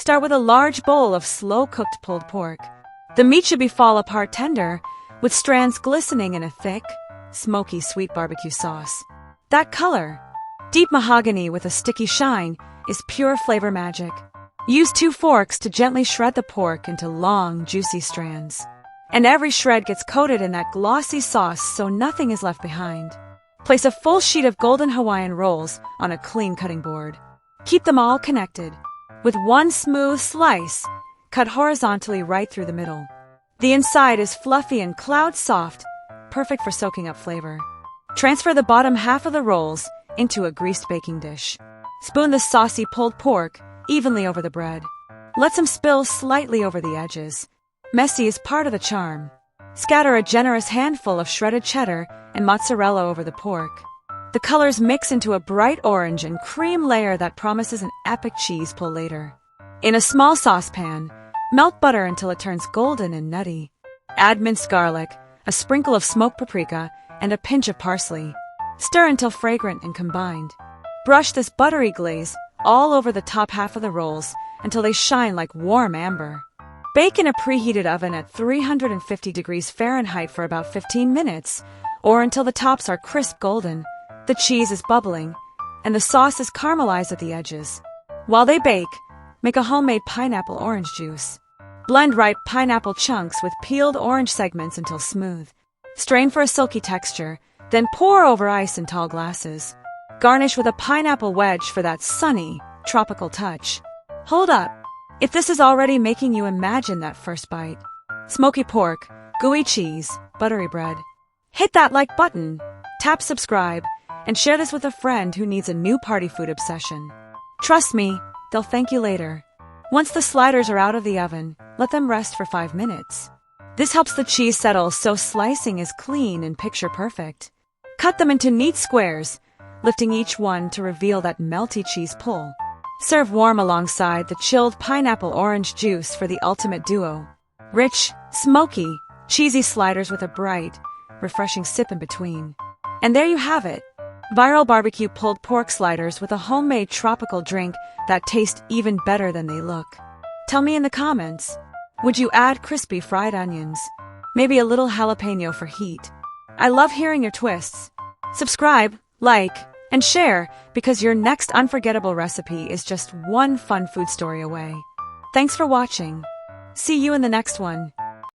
Start with a large bowl of slow-cooked pulled pork. The meat should be fall apart tender, with strands glistening in a thick, smoky sweet barbecue sauce. That color, deep mahogany with a sticky shine, is pure flavor magic. Use 2 forks to gently shred the pork into long, juicy strands. And every shred gets coated in that glossy sauce so nothing is left behind. Place a full sheet of golden Hawaiian rolls on a clean cutting board. Keep them all connected, with one smooth slice cut horizontally right through the middle. The inside is fluffy and cloud soft, perfect for soaking up flavor. Transfer the bottom half of the rolls into a greased baking dish. Spoon the saucy pulled pork evenly over the bread. Let some spill slightly over the edges. Messy is part of the charm. Scatter a generous handful of shredded cheddar and mozzarella over the pork. The colors mix into a bright orange and cream layer that promises an epic cheese pull later. In a small saucepan, melt butter until it turns golden and nutty. Add minced garlic, a sprinkle of smoked paprika, and a pinch of parsley. Stir until fragrant and combined. Brush this buttery glaze all over the top half of the rolls until they shine like warm amber. Bake in a preheated oven at 350 degrees Fahrenheit for about 15 minutes, or until the tops are crisp golden, the cheese is bubbling, and the sauce is caramelized at the edges. While they bake, make a homemade pineapple orange juice. Blend ripe pineapple chunks with peeled orange segments until smooth. Strain for a silky texture, then pour over ice in tall glasses. Garnish with a pineapple wedge for that sunny, tropical touch. Hold up! If this is already making you imagine that first bite. Smoky pork, gooey cheese, buttery bread. Hit that like button, tap subscribe, and share this with a friend who needs a new party food obsession. Trust me, they'll thank you later. Once the sliders are out of the oven, let them rest for 5 minutes. This helps the cheese settle so slicing is clean and picture perfect. Cut them into neat squares, lifting each one to reveal that melty cheese pull. Serve warm alongside the chilled pineapple orange juice for the ultimate duo. Rich, smoky, cheesy sliders with a bright, refreshing sip in between. And there you have it. Viral barbecue pulled pork sliders with a homemade tropical drink that taste even better than they look. Tell me in the comments, would you add crispy fried onions? Maybe a little jalapeno for heat? I love hearing your twists. Subscribe, like, and share, because your next unforgettable recipe is just one fun food story away. Thanks for watching. See you in the next one.